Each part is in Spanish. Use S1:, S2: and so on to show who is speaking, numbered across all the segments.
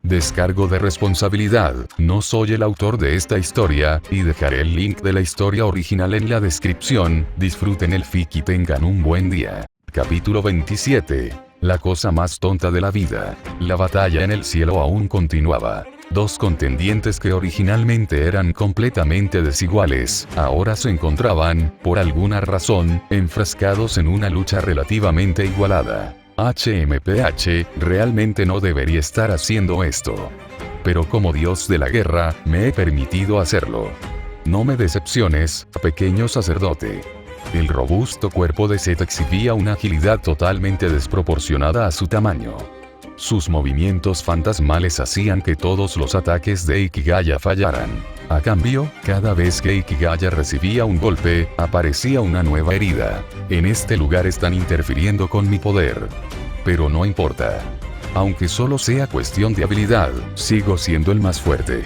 S1: Descargo de responsabilidad, no soy el autor de esta historia, y dejaré el link de la historia original en la descripción. Disfruten el fic y tengan un buen día. Capítulo 27. La cosa más tonta de la vida. La batalla en el cielo aún continuaba. Dos contendientes que originalmente eran completamente desiguales, ahora se encontraban, por alguna razón, enfrascados en una lucha relativamente igualada. HMPH, realmente no debería estar haciendo esto. Pero como dios de la guerra, me he permitido hacerlo. No me decepciones, pequeño sacerdote. El robusto cuerpo de Seth exhibía una agilidad totalmente desproporcionada a su tamaño. Sus movimientos fantasmales hacían que todos los ataques de Ikigaya fallaran. A cambio, cada vez que Ikigaya recibía un golpe, aparecía una nueva herida. En este lugar están interfiriendo con mi poder. Pero no importa. Aunque solo sea cuestión de habilidad, sigo siendo el más fuerte.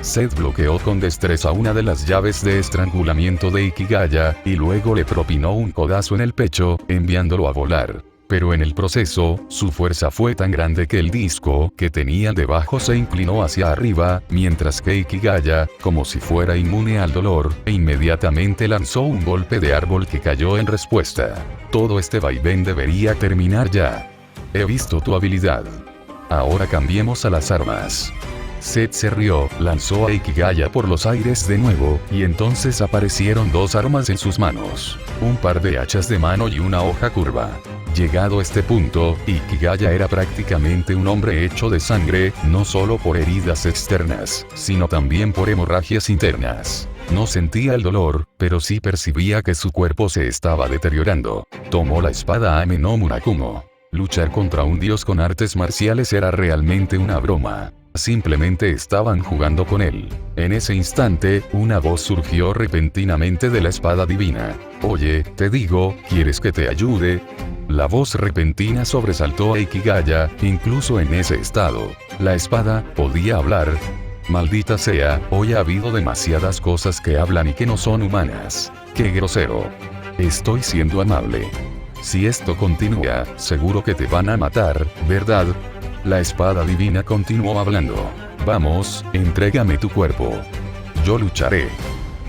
S1: Seth bloqueó con destreza una de las llaves de estrangulamiento de Ikigaya, y luego le propinó un codazo en el pecho, enviándolo a volar. Pero en el proceso, su fuerza fue tan grande que el disco que tenía debajo se inclinó hacia arriba, mientras que Ikigaya, como si fuera inmune al dolor, inmediatamente lanzó un golpe de árbol que cayó en respuesta. Todo este vaivén debería terminar ya. He visto tu habilidad. Ahora cambiemos a las armas. Seth se rió, lanzó a Ikigaya por los aires de nuevo, y entonces aparecieron dos armas en sus manos. Un par de hachas de mano y una hoja curva. Llegado a este punto, Ikigaya era prácticamente un hombre hecho de sangre, no solo por heridas externas, sino también por hemorragias internas. No sentía el dolor, pero sí percibía que su cuerpo se estaba deteriorando. Tomó la espada Ame no Murakumo. Luchar contra un dios con artes marciales era realmente una broma. Simplemente estaban jugando con él. En ese instante, una voz surgió repentinamente de la espada divina. Oye, te digo, ¿quieres que te ayude? La voz repentina sobresaltó a Ikigaya, incluso en ese estado. La espada podía hablar. Maldita sea, hoy ha habido demasiadas cosas que hablan y que no son humanas. ¡Qué grosero! Estoy siendo amable. Si esto continúa, seguro que te van a matar, ¿verdad? La espada divina continuó hablando. Vamos, entrégame tu cuerpo. Yo lucharé.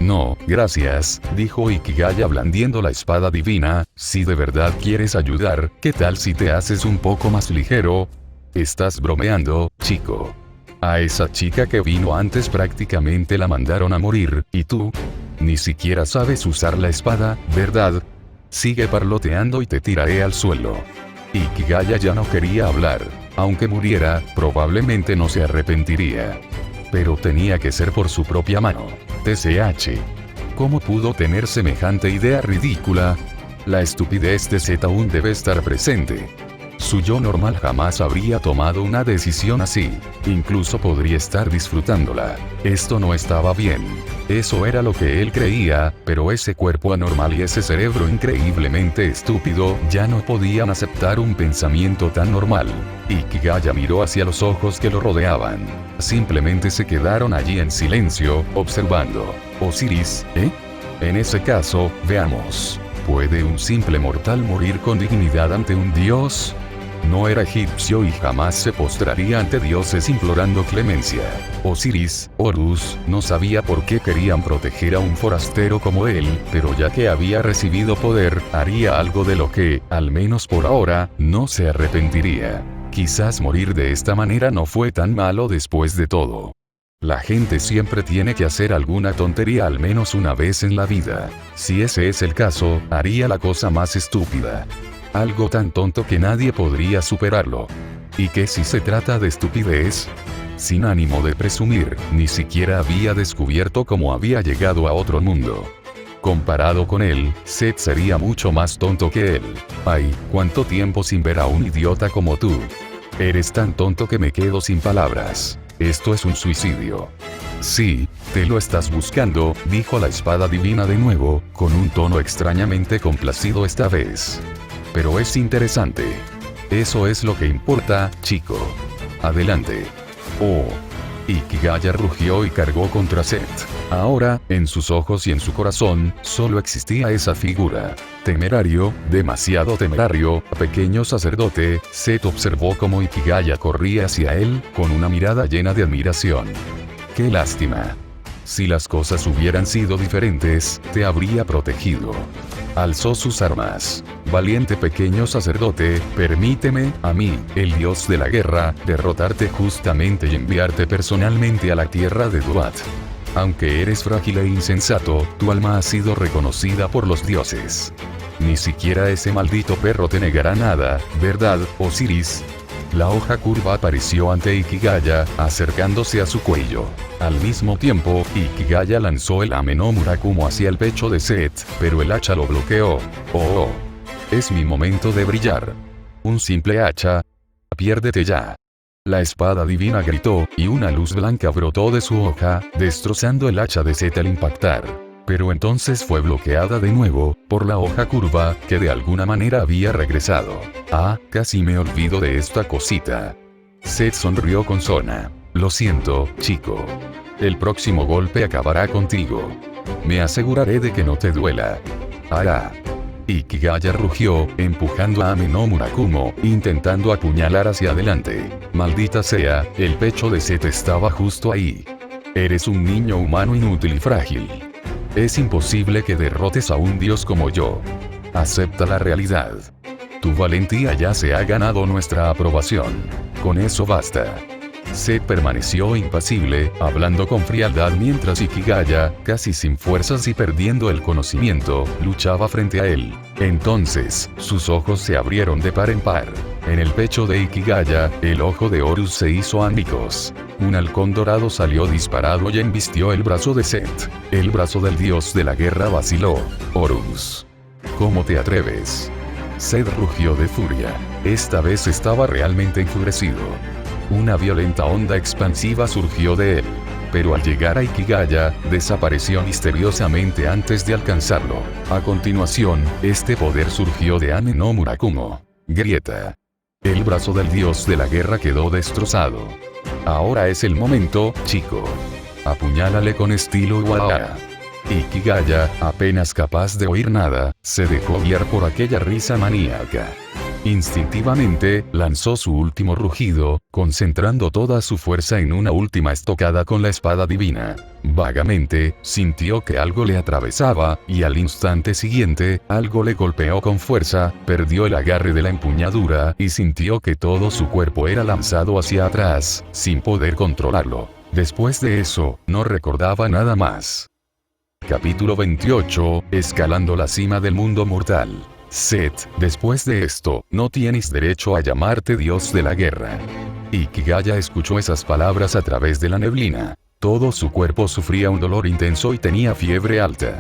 S1: No, gracias, dijo Ikigaya blandiendo la espada divina. Si de verdad quieres ayudar, ¿qué tal si te haces un poco más ligero? Estás bromeando, chico. A esa chica que vino antes prácticamente la mandaron a morir, ¿y tú? Ni siquiera sabes usar la espada, ¿verdad? Sigue parloteando y te tiraré al suelo. Ikigaya ya no quería hablar. Aunque muriera, probablemente no se arrepentiría. Pero tenía que ser por su propia mano. TCH. ¿Cómo pudo tener semejante idea ridícula? La estupidez de Seth aún debe estar presente. Su yo normal jamás habría tomado una decisión así. Incluso podría estar disfrutándola. Esto no estaba bien. Eso era lo que él creía, pero ese cuerpo anormal y ese cerebro increíblemente estúpido ya no podían aceptar un pensamiento tan normal. Ikigaya miró hacia los ojos que lo rodeaban. Simplemente se quedaron allí en silencio, observando. Osiris, ¿eh? En ese caso, veamos. ¿Puede un simple mortal morir con dignidad ante un dios? No era egipcio y jamás se postraría ante dioses implorando clemencia. Osiris, Horus, no sabía por qué querían proteger a un forastero como él, pero ya que había recibido poder, haría algo de lo que, al menos por ahora, no se arrepentiría. Quizás morir de esta manera no fue tan malo después de todo. La gente siempre tiene que hacer alguna tontería al menos una vez en la vida. Si ese es el caso, haría la cosa más estúpida. Algo tan tonto que nadie podría superarlo. ¿Y qué si se trata de estupidez? Sin ánimo de presumir, ni siquiera había descubierto cómo había llegado a otro mundo. Comparado con él, Seth sería mucho más tonto que él. Ay, cuánto tiempo sin ver a un idiota como tú. Eres tan tonto que me quedo sin palabras. Esto es un suicidio. Sí, te lo estás buscando, dijo la espada divina de nuevo, con un tono extrañamente complacido esta vez. Pero es interesante. Eso es lo que importa, chico. Adelante. Oh. Ikigaya rugió y cargó contra Set. Ahora, en sus ojos y en su corazón, solo existía esa figura. Temerario, demasiado temerario, pequeño sacerdote. Set observó cómo Ikigaya corría hacia él, con una mirada llena de admiración. ¡Qué lástima! Si las cosas hubieran sido diferentes, te habría protegido. Alzó sus armas. Valiente pequeño sacerdote, permíteme, a mí, el dios de la guerra, derrotarte justamente y enviarte personalmente a la tierra de Duat. Aunque eres frágil e insensato, tu alma ha sido reconocida por los dioses. Ni siquiera ese maldito perro te negará nada, ¿verdad, Osiris? La hoja curva apareció ante Ikigaya, acercándose a su cuello. Al mismo tiempo, Ikigaya lanzó el Ame no Murakumo hacia el pecho de Set, pero el hacha lo bloqueó. ¡Oh! Es mi momento de brillar. Un simple hacha. Piérdete ya. La espada divina gritó, y una luz blanca brotó de su hoja, destrozando el hacha de Set al impactar. Pero entonces fue bloqueada de nuevo, por la hoja curva, que de alguna manera había regresado. Ah, casi me olvido de esta cosita. Set sonrió con Sona. Lo siento, chico. El próximo golpe acabará contigo. Me aseguraré de que no te duela. ¡Ah! Ikigaya rugió, empujando a Ame no Murakumo, intentando apuñalar hacia adelante. Maldita sea, el pecho de Set estaba justo ahí. Eres un niño humano inútil y frágil. Es imposible que derrotes a un dios como yo. Acepta la realidad. Tu valentía ya se ha ganado nuestra aprobación. Con eso basta. Set permaneció impasible, hablando con frialdad mientras Ikigaya, casi sin fuerzas y perdiendo el conocimiento, luchaba frente a él. Entonces, sus ojos se abrieron de par en par. En el pecho de Ikigaya, el ojo de Horus se hizo ánicos. Un halcón dorado salió disparado y embistió el brazo de Set. El brazo del dios de la guerra vaciló. Horus. ¿Cómo te atreves? Set rugió de furia. Esta vez estaba realmente enfurecido. Una violenta onda expansiva surgió de él. Pero al llegar a Ikigaya, desapareció misteriosamente antes de alcanzarlo. A continuación, este poder surgió de Ame no Murakumo. Grieta. El brazo del dios de la guerra quedó destrozado. Ahora es el momento, chico. Apuñálale con estilo Waara. Ikigaya, apenas capaz de oír nada, se dejó guiar por aquella risa maníaca. Instintivamente, lanzó su último rugido, concentrando toda su fuerza en una última estocada con la espada divina. Vagamente, sintió que algo le atravesaba, y al instante siguiente, algo le golpeó con fuerza, perdió el agarre de la empuñadura, y sintió que todo su cuerpo era lanzado hacia atrás, sin poder controlarlo. Después de eso, no recordaba nada más. Capítulo 28, Escalando la cima del mundo mortal. Set, después de esto, no tienes derecho a llamarte dios de la guerra. Ikigaya escuchó esas palabras a través de la neblina. Todo su cuerpo sufría un dolor intenso y tenía fiebre alta.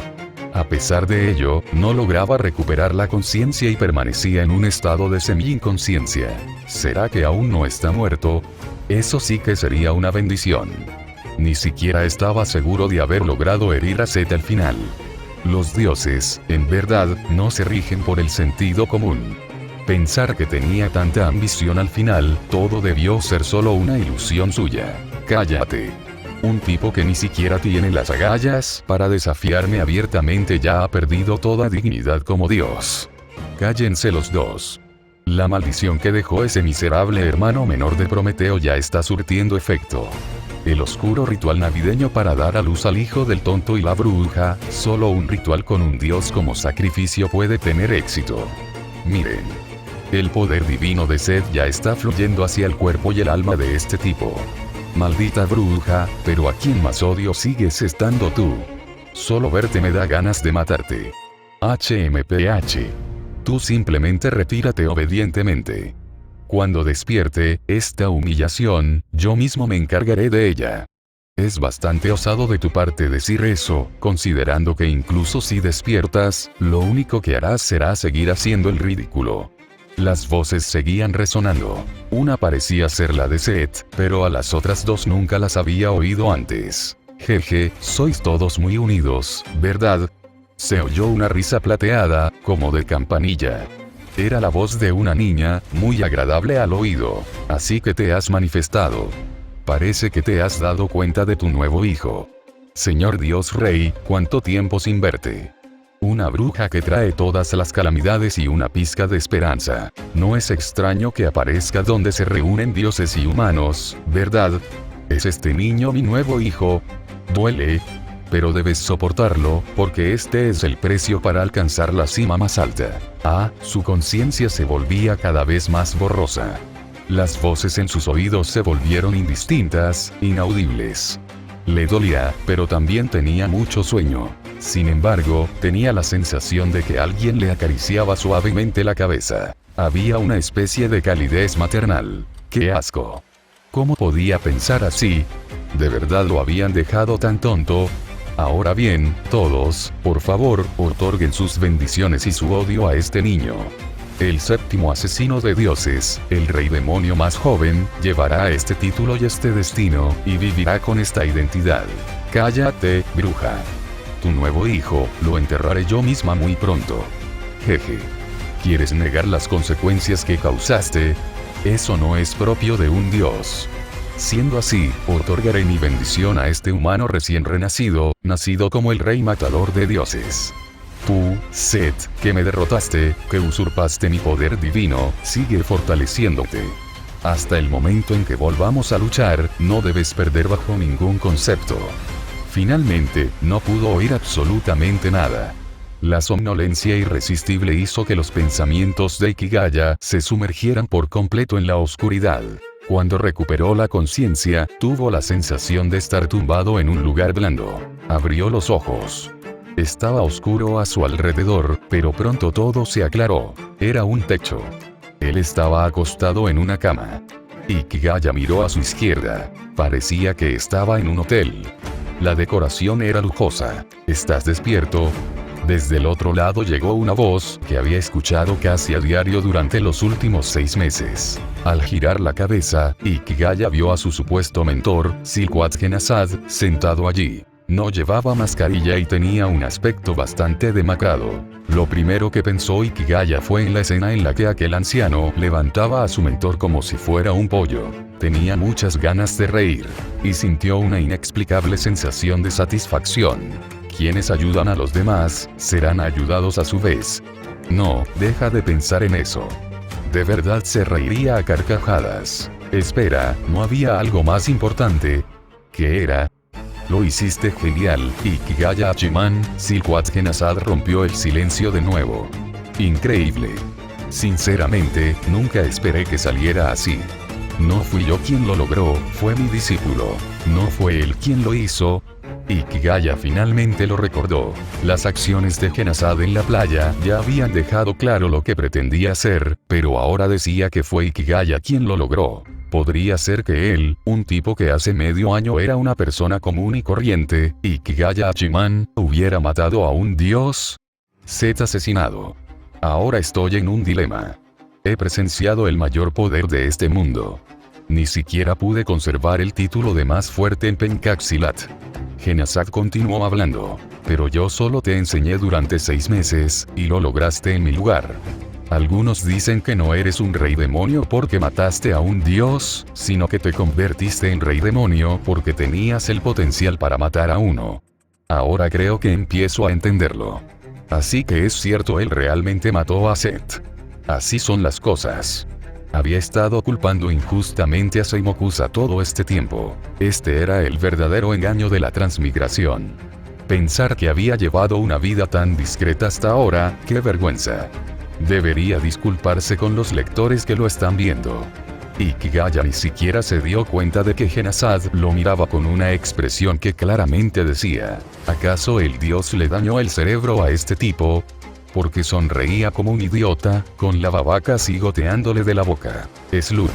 S1: A pesar de ello, no lograba recuperar la conciencia y permanecía en un estado de semi-inconsciencia. ¿Será que aún no está muerto? Eso sí que sería una bendición. Ni siquiera estaba seguro de haber logrado herir a Set al final. Los dioses, en verdad, no se rigen por el sentido común. Pensar que tenía tanta ambición al final, todo debió ser solo una ilusión suya. Cállate. Un tipo que ni siquiera tiene las agallas para desafiarme abiertamente ya ha perdido toda dignidad como dios. Cállense los dos. La maldición que dejó ese miserable hermano menor de Prometeo ya está surtiendo efecto. El oscuro ritual navideño para dar a luz al hijo del tonto y la bruja, solo un ritual con un dios como sacrificio puede tener éxito. Miren. El poder divino de Set ya está fluyendo hacia el cuerpo y el alma de este tipo. Maldita bruja, pero a quién más odio sigues estando tú. Solo verte me da ganas de matarte. HMPH. Tú simplemente retírate obedientemente. Cuando despierte, esta humillación, yo mismo me encargaré de ella. Es bastante osado de tu parte decir eso, considerando que incluso si despiertas, lo único que harás será seguir haciendo el ridículo. Las voces seguían resonando. Una parecía ser la de Set, pero a las otras dos nunca las había oído antes. Jeje, sois todos muy unidos, ¿verdad? Se oyó una risa plateada, como de campanilla. Era la voz de una niña, muy agradable al oído. Así que te has manifestado. Parece que te has dado cuenta de tu nuevo hijo. Señor Dios Rey, ¿cuánto tiempo sin verte? Una bruja que trae todas las calamidades y una pizca de esperanza. No es extraño que aparezca donde se reúnen dioses y humanos, ¿verdad? ¿Es este niño mi nuevo hijo? Duele, pero debes soportarlo, porque este es el precio para alcanzar la cima más alta. Su conciencia se volvía cada vez más borrosa. Las voces en sus oídos se volvieron indistintas, inaudibles. Le dolía, pero también tenía mucho sueño. Sin embargo, tenía la sensación de que alguien le acariciaba suavemente la cabeza. Había una especie de calidez maternal. ¡Qué asco! ¿Cómo podía pensar así? ¿De verdad lo habían dejado tan tonto? Ahora bien, todos, por favor, otorguen sus bendiciones y su odio a este niño. El séptimo asesino de dioses, el rey demonio más joven, llevará este título y este destino, y vivirá con esta identidad. Cállate, bruja. Tu nuevo hijo, lo enterraré yo misma muy pronto. Jeje. ¿Quieres negar las consecuencias que causaste? Eso no es propio de un dios. Siendo así, otorgaré mi bendición a este humano recién renacido, nacido como el rey matador de dioses. Tú, Set, que me derrotaste, que usurpaste mi poder divino, sigue fortaleciéndote. Hasta el momento en que volvamos a luchar, no debes perder bajo ningún concepto. Finalmente, no pudo oír absolutamente nada. La somnolencia irresistible hizo que los pensamientos de Ikigaya se sumergieran por completo en la oscuridad. Cuando recuperó la conciencia, tuvo la sensación de estar tumbado en un lugar blando. Abrió los ojos. Estaba oscuro a su alrededor, pero pronto todo se aclaró. Era un techo. Él estaba acostado en una cama. Ikigaya miró a su izquierda. Parecía que estaba en un hotel. La decoración era lujosa. ¿Estás despierto? Desde el otro lado llegó una voz que había escuchado casi a diario durante los últimos 6 meses. Al girar la cabeza, Ikigaya vio a su supuesto mentor, Silkwat Genasad, sentado allí. No llevaba mascarilla y tenía un aspecto bastante demacrado. Lo primero que pensó Ikigaya fue en la escena en la que aquel anciano levantaba a su mentor como si fuera un pollo. Tenía muchas ganas de reír, y sintió una inexplicable sensación de satisfacción. Quienes ayudan a los demás, serán ayudados a su vez. No, deja de pensar en eso. De verdad se reiría a carcajadas. Espera, ¿no había algo más importante? ¿Qué era? Lo hiciste genial, Ikigaya Hachiman. Silkwat Genasad rompió el silencio de nuevo. Increíble. Sinceramente, nunca esperé que saliera así. No fui yo quien lo logró, fue mi discípulo. No fue él quien lo hizo. Ikigaya finalmente lo recordó. Las acciones de Genasad en la playa ya habían dejado claro lo que pretendía hacer, pero ahora decía que fue Ikigaya quien lo logró. Podría ser que él, un tipo que hace medio año era una persona común y corriente, Ikigaya Hachiman, hubiera matado a un dios. Set asesinado. Ahora estoy en un dilema. He presenciado el mayor poder de este mundo. Ni siquiera pude conservar el título de más fuerte en Pencaxilat. Genasad continuó hablando. Pero yo solo te enseñé durante 6 meses, y lo lograste en mi lugar. Algunos dicen que no eres un rey demonio porque mataste a un dios, sino que te convertiste en rey demonio porque tenías el potencial para matar a uno. Ahora creo que empiezo a entenderlo. Así que es cierto, él realmente mató a Set. Así son las cosas. Había estado culpando injustamente a Seimokusa todo este tiempo. Este era el verdadero engaño de la transmigración. Pensar que había llevado una vida tan discreta hasta ahora, qué vergüenza. Debería disculparse con los lectores que lo están viendo. Ikigaya ni siquiera se dio cuenta de que Genasad lo miraba con una expresión que claramente decía: ¿acaso el dios le dañó el cerebro a este tipo? Porque sonreía como un idiota, con la baba casi goteándole de la boca. Slurp.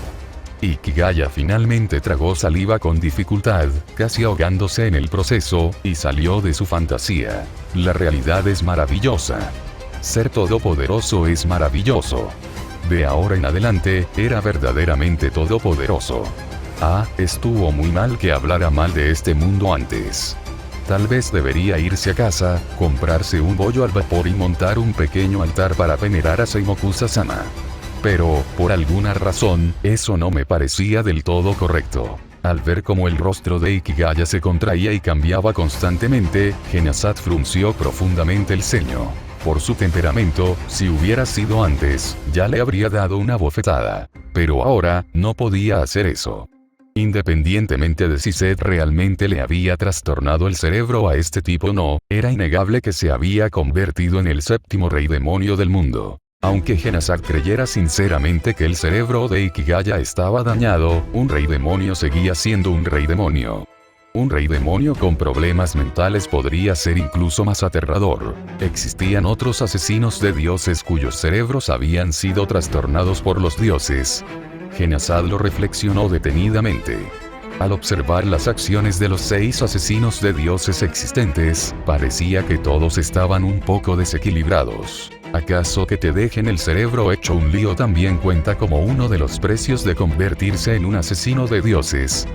S1: Ikigaya finalmente tragó saliva con dificultad, casi ahogándose en el proceso, y salió de su fantasía. La realidad es maravillosa. Ser todopoderoso es maravilloso. De ahora en adelante, era verdaderamente todopoderoso. Estuvo muy mal que hablara mal de este mundo antes. Tal vez debería irse a casa, comprarse un bollo al vapor y montar un pequeño altar para venerar a Seimokusa-sama. Pero, por alguna razón, eso no me parecía del todo correcto. Al ver cómo el rostro de Ikigaya se contraía y cambiaba constantemente, Genazat frunció profundamente el ceño. Por su temperamento, si hubiera sido antes, ya le habría dado una bofetada. Pero ahora, no podía hacer eso. Independientemente de si Seth realmente le había trastornado el cerebro a este tipo o no, era innegable que se había convertido en el séptimo rey demonio del mundo. Aunque Genazat creyera sinceramente que el cerebro de Ikigaya estaba dañado, un rey demonio seguía siendo un rey demonio. Un rey demonio con problemas mentales podría ser incluso más aterrador. Existían otros asesinos de dioses cuyos cerebros habían sido trastornados por los dioses. Genazat lo reflexionó detenidamente. Al observar las acciones de los 6 asesinos de dioses existentes, parecía que todos estaban un poco desequilibrados. ¿Acaso que te dejen el cerebro hecho un lío también cuenta como uno de los precios de convertirse en un asesino de dioses?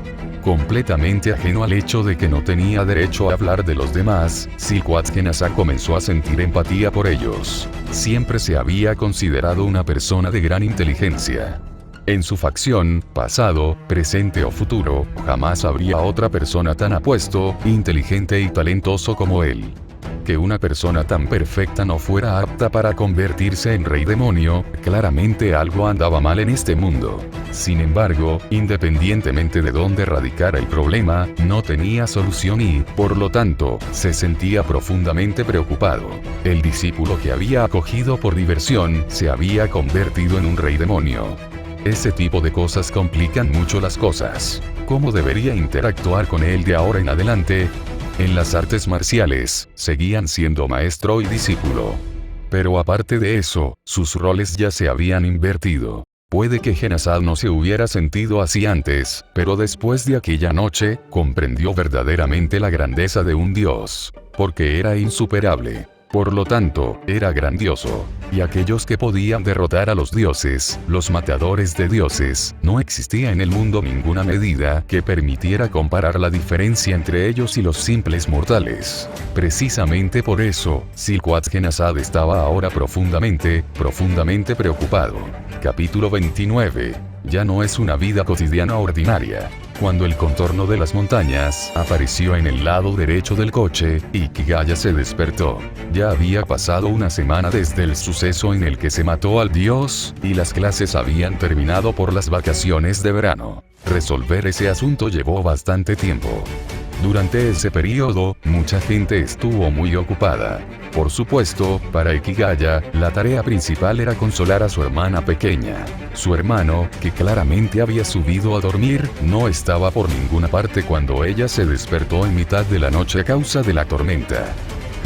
S1: Completamente ajeno al hecho de que no tenía derecho a hablar de los demás, Silquat Genazat comenzó a sentir empatía por ellos. Siempre se había considerado una persona de gran inteligencia. En su facción, pasado, presente o futuro, jamás habría otra persona tan apuesto, inteligente y talentoso como él. Que una persona tan perfecta no fuera apta para convertirse en rey demonio, claramente algo andaba mal en este mundo. Sin embargo, independientemente de dónde radicara el problema, no tenía solución y, por lo tanto, se sentía profundamente preocupado. El discípulo que había acogido por diversión, se había convertido en un rey demonio. Ese tipo de cosas complican mucho las cosas. ¿Cómo debería interactuar con él de ahora en adelante? En las artes marciales, seguían siendo maestro y discípulo. Pero aparte de eso, sus roles ya se habían invertido. Puede que Genazat no se hubiera sentido así antes, pero después de aquella noche, comprendió verdaderamente la grandeza de un dios. Porque era insuperable. Por lo tanto, era grandioso. Y aquellos que podían derrotar a los dioses, los matadores de dioses, no existía en el mundo ninguna medida que permitiera comparar la diferencia entre ellos y los simples mortales. Precisamente por eso, Silquat Genazat estaba ahora profundamente preocupado. Capítulo 29. Ya no es una vida cotidiana ordinaria. Cuando el contorno de las montañas apareció en el lado derecho del coche, Ikigaya se despertó. Ya había pasado una semana desde el suceso en el que se mató al dios, y las clases habían terminado por las vacaciones de verano. Resolver ese asunto llevó bastante tiempo. Durante ese periodo, mucha gente estuvo muy ocupada. Por supuesto, para Ikigaya, la tarea principal era consolar a su hermana pequeña. Su hermano, que claramente había subido a dormir, no estaba por ninguna parte cuando ella se despertó en mitad de la noche a causa de la tormenta.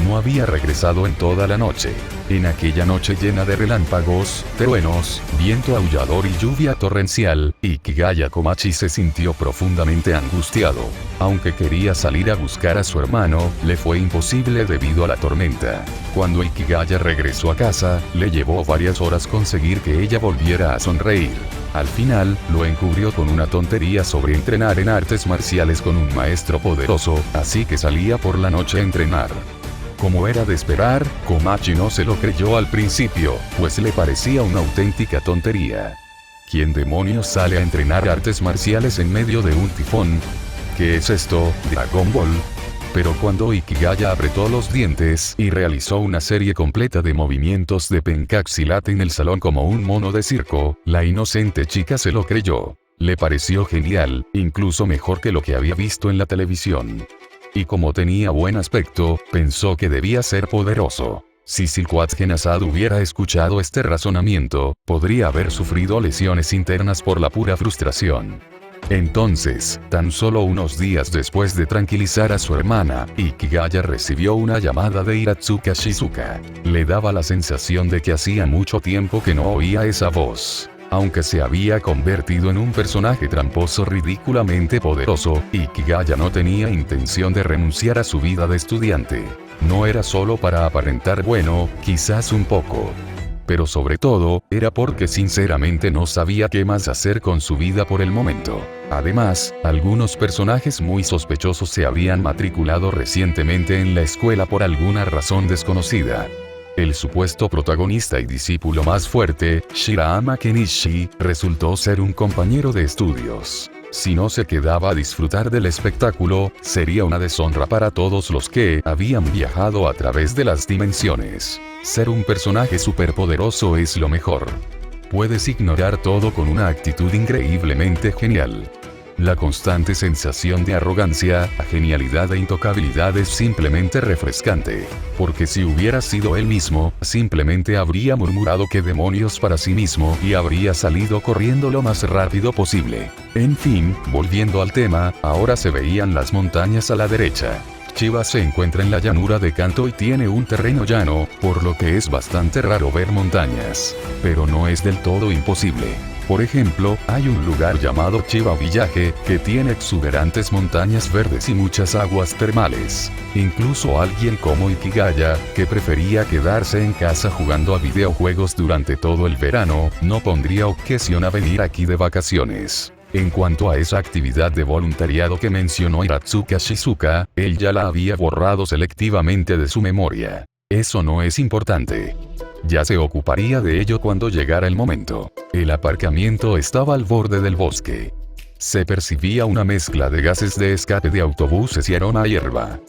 S1: No había regresado en toda la noche. En aquella noche llena de relámpagos, truenos, viento aullador y lluvia torrencial, Ikigaya Komachi se sintió profundamente angustiado. Aunque quería salir a buscar a su hermano, le fue imposible debido a la tormenta. Cuando Ikigaya regresó a casa, le llevó varias horas conseguir que ella volviera a sonreír. Al final, lo encubrió con una tontería sobre entrenar en artes marciales con un maestro poderoso, así que salía por la noche a entrenar. Como era de esperar, Komachi no se lo creyó al principio, pues le parecía una auténtica tontería. ¿Quién demonios sale a entrenar artes marciales en medio de un tifón? ¿Qué es esto, Dragon Ball? Pero cuando Ikigaya apretó los dientes y realizó una serie completa de movimientos de pencaxilat en el salón como un mono de circo, la inocente chica se lo creyó. Le pareció genial, incluso mejor que lo que había visto en la televisión. Y como tenía buen aspecto, pensó que debía ser poderoso. Si Silquat Genazat hubiera escuchado este razonamiento, podría haber sufrido lesiones internas por la pura frustración. Entonces, tan solo unos días después de tranquilizar a su hermana, Ikigaya recibió una llamada de Iratsuka Shizuka. Le daba la sensación de que hacía mucho tiempo que no oía esa voz. Aunque se había convertido en un personaje tramposo ridículamente poderoso, Ikigaya no tenía intención de renunciar a su vida de estudiante. No era solo para aparentar bueno, quizás un poco. Pero sobre todo, era porque sinceramente no sabía qué más hacer con su vida por el momento. Además, algunos personajes muy sospechosos se habían matriculado recientemente en la escuela por alguna razón desconocida. El supuesto protagonista y discípulo más fuerte, Shirahama Kenichi, resultó ser un compañero de estudios. Si no se quedaba a disfrutar del espectáculo, sería una deshonra para todos los que habían viajado a través de las dimensiones. Ser un personaje superpoderoso es lo mejor. Puedes ignorar todo con una actitud increíblemente genial. La constante sensación de arrogancia, genialidad e intocabilidad es simplemente refrescante. Porque si hubiera sido él mismo, simplemente habría murmurado qué demonios para sí mismo y habría salido corriendo lo más rápido posible. En fin, volviendo al tema, ahora se veían las montañas a la derecha. Chiba se encuentra en la llanura de Kanto y tiene un terreno llano, por lo que es bastante raro ver montañas. Pero no es del todo imposible. Por ejemplo, hay un lugar llamado Chiba Village, que tiene exuberantes montañas verdes y muchas aguas termales. Incluso alguien como Ikigaya, que prefería quedarse en casa jugando a videojuegos durante todo el verano, no pondría objeción a venir aquí de vacaciones. En cuanto a esa actividad de voluntariado que mencionó Hiratsuka Shizuka, él ya la había borrado selectivamente de su memoria. Eso no es importante. Ya se ocuparía de ello cuando llegara el momento. El aparcamiento estaba al borde del bosque. Se percibía una mezcla de gases de escape de autobuses y aroma a hierba.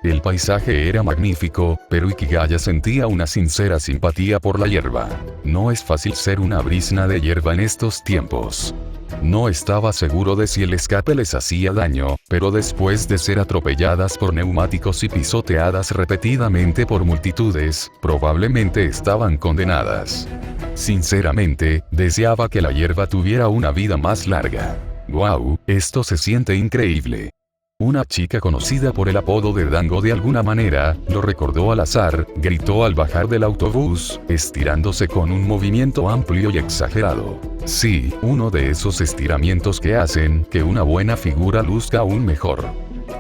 S1: El paisaje era magnífico, pero Ikigaya sentía una sincera simpatía por la hierba. No es fácil ser una brizna de hierba en estos tiempos. No estaba seguro de si el escape les hacía daño, pero después de ser atropelladas por neumáticos y pisoteadas repetidamente por multitudes, probablemente estaban condenadas. Sinceramente, deseaba que la hierba tuviera una vida más larga. ¡Guau! Esto se siente increíble. Una chica conocida por el apodo de Dango de alguna manera, lo recordó al azar, gritó al bajar del autobús, estirándose con un movimiento amplio y exagerado. Sí, uno de esos estiramientos que hacen que una buena figura luzca aún mejor.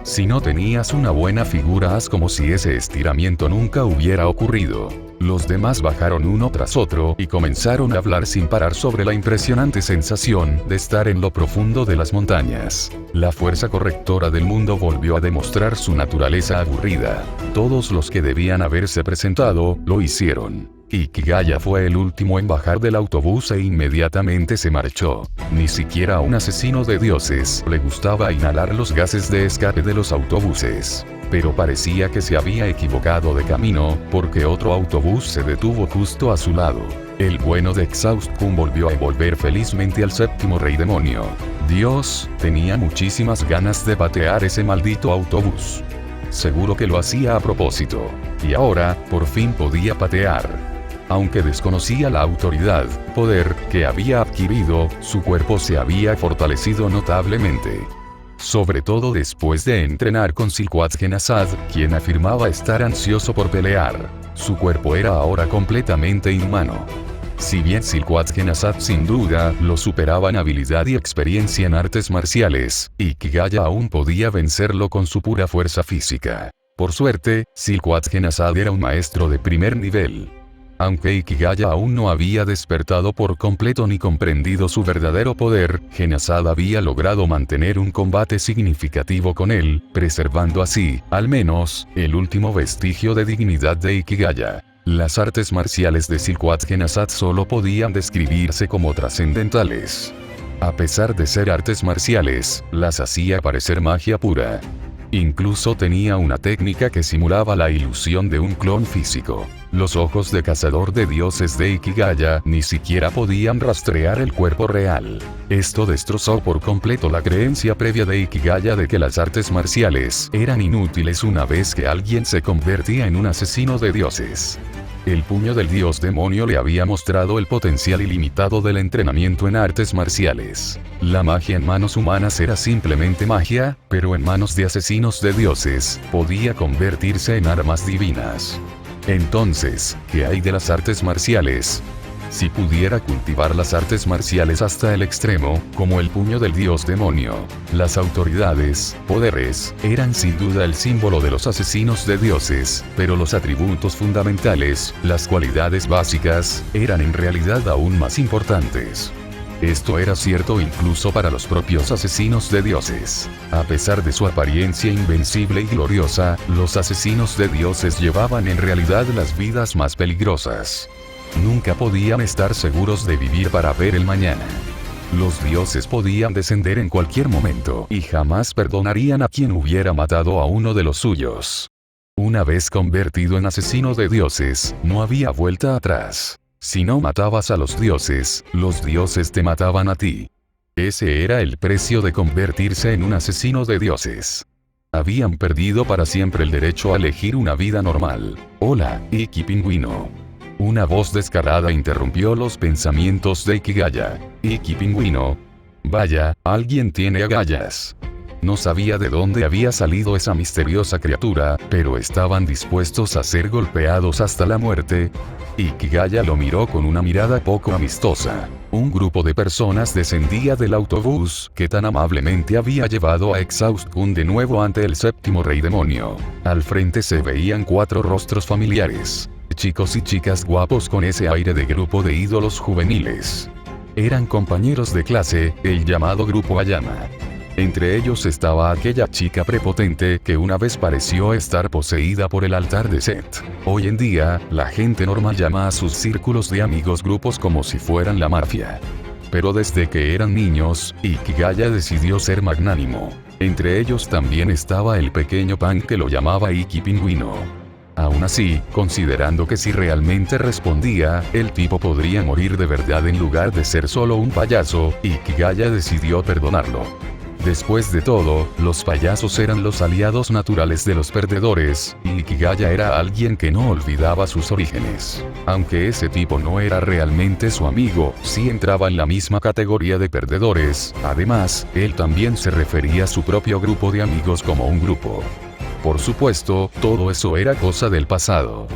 S1: Si no tenías una buena figura, haz como si ese estiramiento nunca hubiera ocurrido. Los demás bajaron uno tras otro y comenzaron a hablar sin parar sobre la impresionante sensación de estar en lo profundo de las montañas. La fuerza correctora del mundo volvió a demostrar su naturaleza aburrida. Todos los que debían haberse presentado, lo hicieron. Ikigaya fue el último en bajar del autobús e inmediatamente se marchó. Ni siquiera a un asesino de dioses le gustaba inhalar los gases de escape de los autobuses. Pero parecía que se había equivocado de camino, porque otro autobús se detuvo justo a su lado. El bueno de Exhaust-kun volvió a envolver felizmente al séptimo rey demonio. Dios, tenía muchísimas ganas de patear ese maldito autobús. Seguro que lo hacía a propósito. Y ahora, por fin podía patear. Aunque desconocía la autoridad, poder, que había adquirido, su cuerpo se había fortalecido notablemente. Sobre todo después de entrenar con Silquat Genasad, quien afirmaba estar ansioso por pelear. Su cuerpo era ahora completamente inhumano. Si bien Silquat Genasad sin duda lo superaba en habilidad y experiencia en artes marciales, Ikigaya aún podía vencerlo con su pura fuerza física. Por suerte, Silquat Genasad era un maestro de primer nivel. Aunque Ikigaya aún no había despertado por completo ni comprendido su verdadero poder, Genasad había logrado mantener un combate significativo con él, preservando así, al menos, el último vestigio de dignidad de Ikigaya. Las artes marciales de Silquat Genasad solo podían describirse como trascendentales. A pesar de ser artes marciales, las hacía parecer magia pura. Incluso tenía una técnica que simulaba la ilusión de un clon físico. Los ojos de cazador de dioses de Ikigaya ni siquiera podían rastrear el cuerpo real. Esto destrozó por completo la creencia previa de Ikigaya de que las artes marciales eran inútiles una vez que alguien se convertía en un asesino de dioses. El puño del dios demonio le había mostrado el potencial ilimitado del entrenamiento en artes marciales. La magia en manos humanas era simplemente magia, pero en manos de asesinos de dioses, podía convertirse en armas divinas. Entonces, ¿qué hay de las artes marciales? Si pudiera cultivar las artes marciales hasta el extremo, como el puño del dios demonio, las autoridades, poderes, eran sin duda el símbolo de los asesinos de dioses, pero los atributos fundamentales, las cualidades básicas, eran en realidad aún más importantes. Esto era cierto incluso para los propios asesinos de dioses. A pesar de su apariencia invencible y gloriosa, los asesinos de dioses llevaban en realidad las vidas más peligrosas. Nunca podían estar seguros de vivir para ver el mañana. Los dioses podían descender en cualquier momento y jamás perdonarían a quien hubiera matado a uno de los suyos. Una vez convertido en asesino de dioses, no había vuelta atrás. Si no matabas a los dioses te mataban a ti. Ese era el precio de convertirse en un asesino de dioses. Habían perdido para siempre el derecho a elegir una vida normal. Hola, Iki Pingüino. Una voz descarada interrumpió los pensamientos de Ikigaya. Iki Pingüino. Vaya, alguien tiene agallas. No sabía de dónde había salido esa misteriosa criatura, pero estaban dispuestos a ser golpeados hasta la muerte. Ikigaya lo miró con una mirada poco amistosa. Un grupo de personas descendía del autobús que tan amablemente había llevado a Exhaust-kun de nuevo ante el séptimo rey demonio. Al frente se veían 4 rostros familiares. Chicos y chicas guapos con ese aire de grupo de ídolos juveniles. Eran compañeros de clase, el llamado Grupo Ayama. Entre ellos estaba aquella chica prepotente que una vez pareció estar poseída por el altar de Set. Hoy en día, la gente normal llama a sus círculos de amigos grupos como si fueran la mafia. Pero desde que eran niños, Ikigaya decidió ser magnánimo. Entre ellos también estaba el pequeño Pan que lo llamaba Iki Pingüino. Aún así, considerando que si realmente respondía, el tipo podría morir de verdad en lugar de ser solo un payaso, Ikigaya decidió perdonarlo. Después de todo, los payasos eran los aliados naturales de los perdedores, y Ikigaya era alguien que no olvidaba sus orígenes. Aunque ese tipo no era realmente su amigo, sí entraba en la misma categoría de perdedores. Además, él también se refería a su propio grupo de amigos como un grupo. Por supuesto, todo eso era cosa del pasado.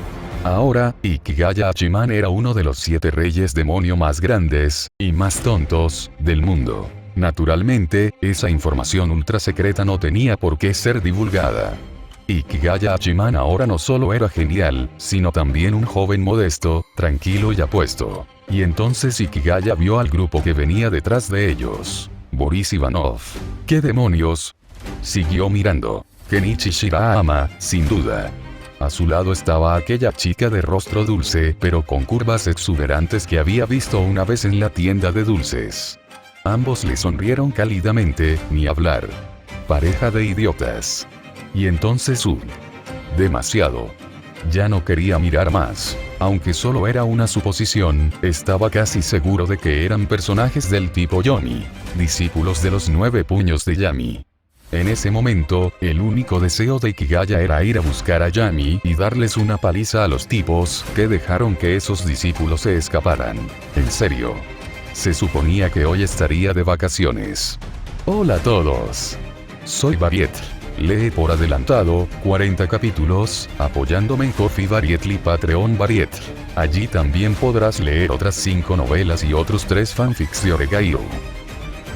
S1: Ahora, Ikigaya Hachiman era uno de los 7 reyes demonio más grandes, y más tontos, del mundo. Naturalmente, esa información ultra secreta no tenía por qué ser divulgada. Ikigaya Hachiman ahora no solo era genial, sino también un joven modesto, tranquilo y apuesto. Y entonces Ikigaya vio al grupo que venía detrás de ellos. Boris Ivanov. ¿Qué demonios? Siguió mirando. Kenichi Shirahama, sin duda. A su lado estaba aquella chica de rostro dulce, pero con curvas exuberantes que había visto una vez en la tienda de dulces. Ambos le sonrieron cálidamente, ni hablar. Pareja de idiotas. Y entonces demasiado. Ya no quería mirar más. Aunque solo era una suposición, estaba casi seguro de que eran personajes del tipo Yomi, discípulos de los 9 puños de Yami. En ese momento, el único deseo de Ikigaya era ir a buscar a Yami y darles una paliza a los tipos que dejaron que esos discípulos se escaparan. En serio. Se suponía que hoy estaría de vacaciones. Hola a todos. Soy Varietl. Lee por adelantado, 40 capítulos, apoyándome en Ko-fi Varietl y Patreon Varietl. Allí también podrás leer otras 5 novelas y otros 3 fanfics de Oregairu.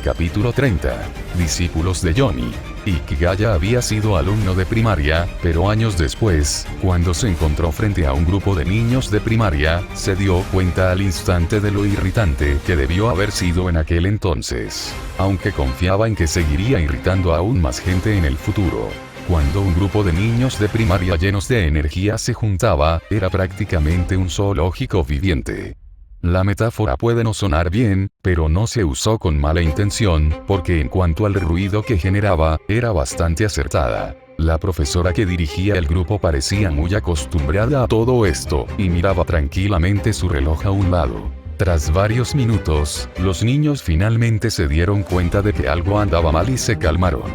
S1: Capítulo 30. Discípulos de Yomi. Ikigaya había sido alumno de primaria, pero años después, cuando se encontró frente a un grupo de niños de primaria, se dio cuenta al instante de lo irritante que debió haber sido en aquel entonces. Aunque confiaba en que seguiría irritando a aún más gente en el futuro. Cuando un grupo de niños de primaria llenos de energía se juntaba, era prácticamente un zoológico viviente. La metáfora puede no sonar bien, pero no se usó con mala intención, porque en cuanto al ruido que generaba, era bastante acertada. La profesora que dirigía el grupo parecía muy acostumbrada a todo esto, y miraba tranquilamente su reloj a un lado. Tras varios minutos, los niños finalmente se dieron cuenta de que algo andaba mal y se calmaron.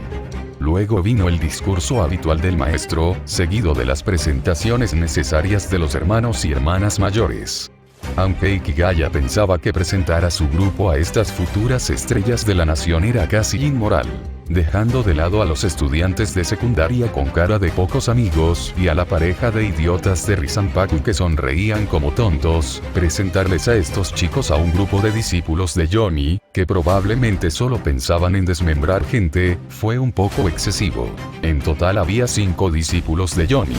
S1: Luego vino el discurso habitual del maestro, seguido de las presentaciones necesarias de los hermanos y hermanas mayores. Aunque Ikigaya pensaba que presentar a su grupo a estas futuras estrellas de la nación era casi inmoral, dejando de lado a los estudiantes de secundaria con cara de pocos amigos y a la pareja de idiotas de Risanpaku que sonreían como tontos, presentarles a estos chicos a un grupo de discípulos de Yomi, que probablemente solo pensaban en desmembrar gente, fue un poco excesivo. En total había 5 discípulos de Yomi.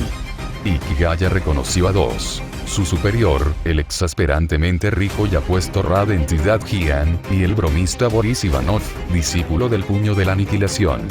S1: Ikigaya reconoció a 2. Su superior, el exasperantemente rico y apuesto Rad Entidad Gian, y el bromista Boris Ivanov, discípulo del puño de la aniquilación.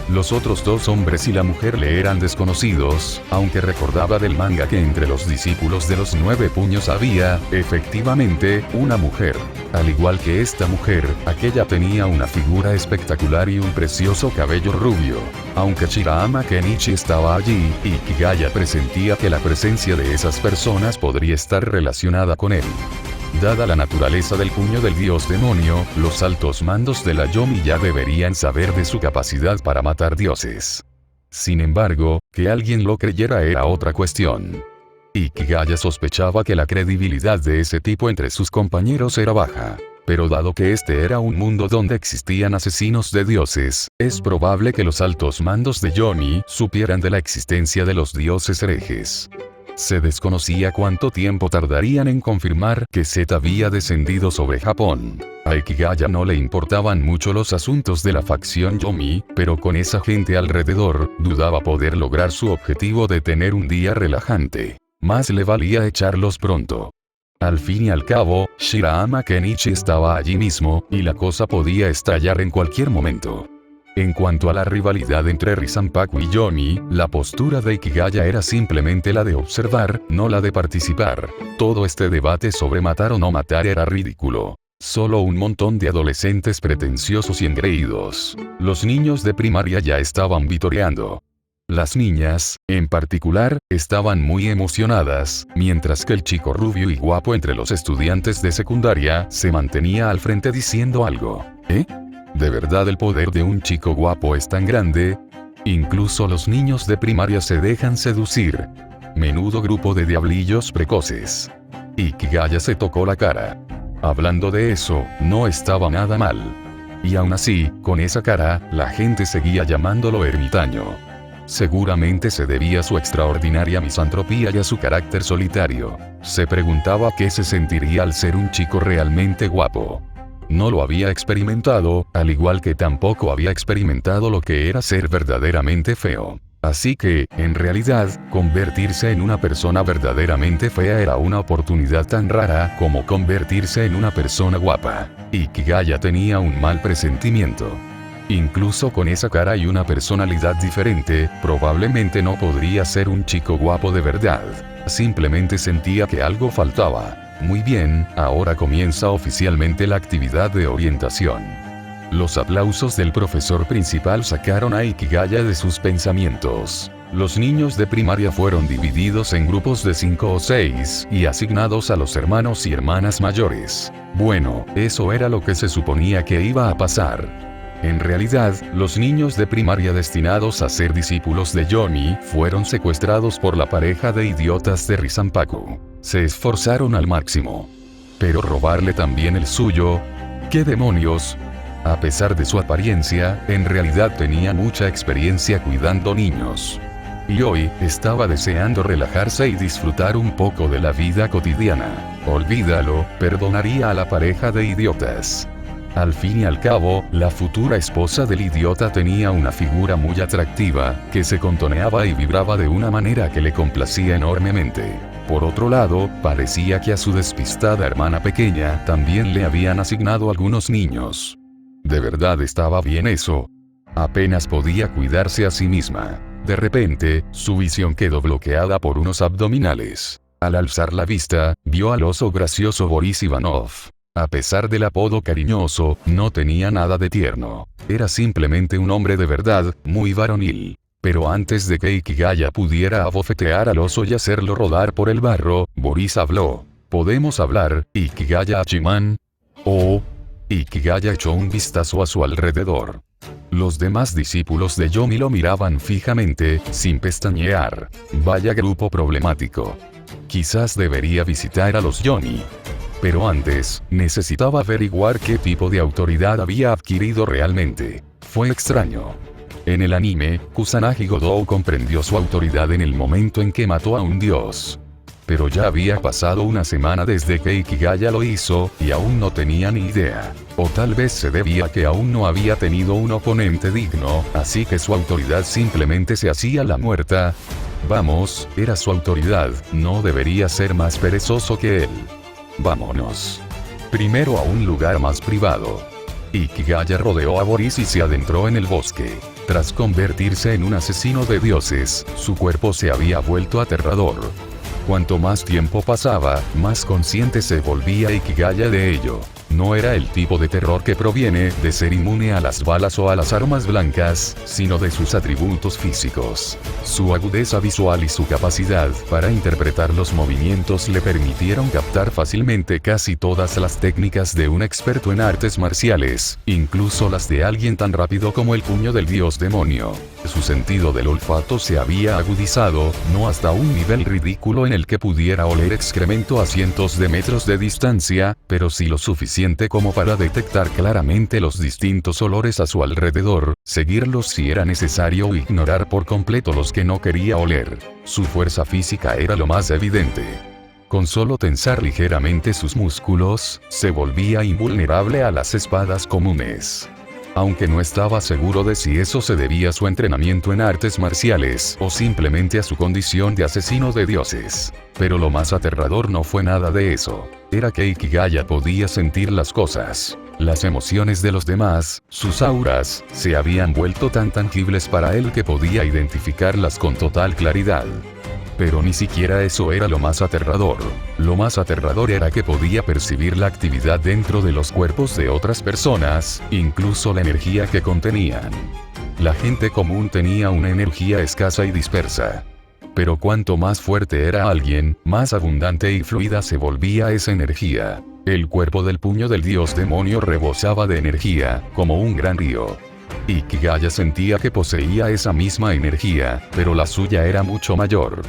S1: Los otros dos hombres y la mujer le eran desconocidos, aunque recordaba del manga que entre los discípulos de los 9 puños había, efectivamente, una mujer. Al igual que esta mujer, aquella tenía una figura espectacular y un precioso cabello rubio. Aunque Shirahama Kenichi estaba allí, Ikigaya presentía que la presencia de esas personas podría estar relacionada con él. Dada la naturaleza del puño del dios demonio, los altos mandos de la Yomi ya deberían saber de su capacidad para matar dioses. Sin embargo, que alguien lo creyera era otra cuestión. Ikigaya sospechaba que la credibilidad de ese tipo entre sus compañeros era baja. Pero dado que este era un mundo donde existían asesinos de dioses, es probable que los altos mandos de Yomi supieran de la existencia de los dioses herejes. Se desconocía cuánto tiempo tardarían en confirmar que Z había descendido sobre Japón. A Ikigaya no le importaban mucho los asuntos de la facción Yomi, pero con esa gente alrededor, dudaba poder lograr su objetivo de tener un día relajante. Más le valía echarlos pronto. Al fin y al cabo, Shirahama Kenichi estaba allí mismo, y la cosa podía estallar en cualquier momento. En cuanto a la rivalidad entre Risanpaku y Yomi, la postura de Ikigaya era simplemente la de observar, no la de participar. Todo este debate sobre matar o no matar era ridículo. Solo un montón de adolescentes pretenciosos y engreídos. Los niños de primaria ya estaban vitoreando. Las niñas, en particular, estaban muy emocionadas, mientras que el chico rubio y guapo entre los estudiantes de secundaria se mantenía al frente diciendo algo. ¿De verdad el poder de un chico guapo es tan grande? Incluso los niños de primaria se dejan seducir. Menudo grupo de diablillos precoces. Ikigaya se tocó la cara. Hablando de eso, no estaba nada mal. Y aún así, con esa cara, la gente seguía llamándolo ermitaño. Seguramente se debía a su extraordinaria misantropía y a su carácter solitario. Se preguntaba qué se sentiría al ser un chico realmente guapo. No lo había experimentado, al igual que tampoco había experimentado lo que era ser verdaderamente feo. Así que, en realidad, convertirse en una persona verdaderamente fea era una oportunidad tan rara como convertirse en una persona guapa. Ikigaya tenía un mal presentimiento. Incluso con esa cara y una personalidad diferente, probablemente no podría ser un chico guapo de verdad. Simplemente sentía que algo faltaba. Muy bien, ahora comienza oficialmente la actividad de orientación. Los aplausos del profesor principal sacaron a Ikigaya de sus pensamientos. Los niños de primaria fueron divididos en grupos de 5 o 6 y asignados a los hermanos y hermanas mayores. Bueno, eso era lo que se suponía que iba a pasar. En realidad, los niños de primaria destinados a ser discípulos de Yomi fueron secuestrados por la pareja de idiotas de Risanpaku. Se esforzaron al máximo. Pero robarle también el suyo. ¿Qué demonios? A pesar de su apariencia, en realidad tenía mucha experiencia cuidando niños. Y hoy, estaba deseando relajarse y disfrutar un poco de la vida cotidiana. Olvídalo, perdonaría a la pareja de idiotas. Al fin y al cabo, la futura esposa del idiota tenía una figura muy atractiva, que se contoneaba y vibraba de una manera que le complacía enormemente. Por otro lado, parecía que a su despistada hermana pequeña también le habían asignado algunos niños. ¿De verdad estaba bien eso? Apenas podía cuidarse a sí misma. De repente, su visión quedó bloqueada por unos abdominales. Al alzar la vista, vio al oso gracioso Boris Ivanov. A pesar del apodo cariñoso, no tenía nada de tierno. Era simplemente un hombre de verdad, muy varonil. Pero antes de que Ikigaya pudiera abofetear al oso y hacerlo rodar por el barro, Boris habló. ¿Podemos hablar, Ikigaya Hachiman? Oh. Ikigaya echó un vistazo a su alrededor. Los demás discípulos de Yomi lo miraban fijamente, sin pestañear. Vaya grupo problemático. Quizás debería visitar a los Yomi. Pero antes, necesitaba averiguar qué tipo de autoridad había adquirido realmente. Fue extraño. En el anime, Kusanagi Godou comprendió su autoridad en el momento en que mató a un dios. Pero ya había pasado una semana desde que Ikigaya lo hizo, y aún no tenía ni idea. O tal vez se debía a que aún no había tenido un oponente digno, así que su autoridad simplemente se hacía la muerta. Vamos, era su autoridad, no debería ser más perezoso que él. Vámonos. Primero a un lugar más privado. Ikigaya rodeó a Boris y se adentró en el bosque. Tras convertirse en un asesino de dioses, su cuerpo se había vuelto aterrador. Cuanto más tiempo pasaba, más consciente se volvía Ikigaya de ello. No era el tipo de terror que proviene de ser inmune a las balas o a las armas blancas, sino de sus atributos físicos. Su agudeza visual y su capacidad para interpretar los movimientos le permitieron captar fácilmente casi todas las técnicas de un experto en artes marciales, incluso las de alguien tan rápido como el puño del dios demonio. Su sentido del olfato se había agudizado, no hasta un nivel ridículo en el que pudiera oler excremento a cientos de metros de distancia, pero sí lo suficiente como para detectar claramente los distintos olores a su alrededor, seguirlos si era necesario o ignorar por completo los que no quería oler. Su fuerza física era lo más evidente. Con solo tensar ligeramente sus músculos, se volvía invulnerable a las espadas comunes. Aunque no estaba seguro de si eso se debía a su entrenamiento en artes marciales o simplemente a su condición de asesino de dioses. Pero lo más aterrador no fue nada de eso. Era que Ikigaya podía sentir las cosas. Las emociones de los demás, sus auras, se habían vuelto tan tangibles para él que podía identificarlas con total claridad. Pero ni siquiera eso era lo más aterrador. Lo más aterrador era que podía percibir la actividad dentro de los cuerpos de otras personas, incluso la energía que contenían. La gente común tenía una energía escasa y dispersa. Pero cuanto más fuerte era alguien, más abundante y fluida se volvía esa energía. El cuerpo del puño del dios demonio rebosaba de energía, como un gran río. Ikigaya sentía que poseía esa misma energía, pero la suya era mucho mayor.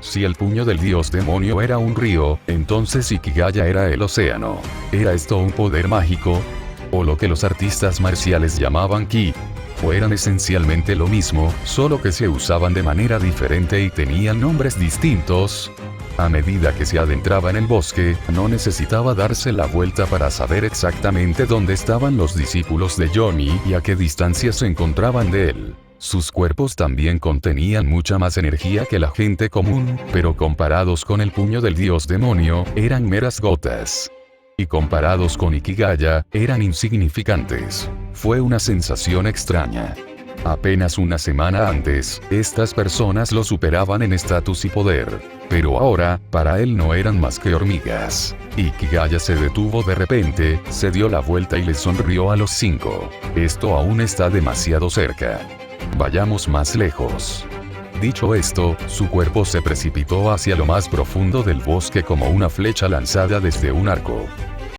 S1: Si el puño del dios demonio era un río, entonces Ikigaya era el océano. ¿Era esto un poder mágico? ¿O lo que los artistas marciales llamaban ki? ¿O eran esencialmente lo mismo, solo que se usaban de manera diferente y tenían nombres distintos? A medida que se adentraba en el bosque, no necesitaba darse la vuelta para saber exactamente dónde estaban los discípulos de Johnny y a qué distancia se encontraban de él. Sus cuerpos también contenían mucha más energía que la gente común, pero comparados con el puño del dios demonio, eran meras gotas. Y comparados con Ikigaya, eran insignificantes. Fue una sensación extraña. Apenas una semana antes, estas personas lo superaban en estatus y poder. Pero ahora, para él no eran más que hormigas. Ikigaya se detuvo de repente, se dio la vuelta y le sonrió a los 5. Esto aún está demasiado cerca. Vayamos más lejos. Dicho esto, su cuerpo se precipitó hacia lo más profundo del bosque como una flecha lanzada desde un arco.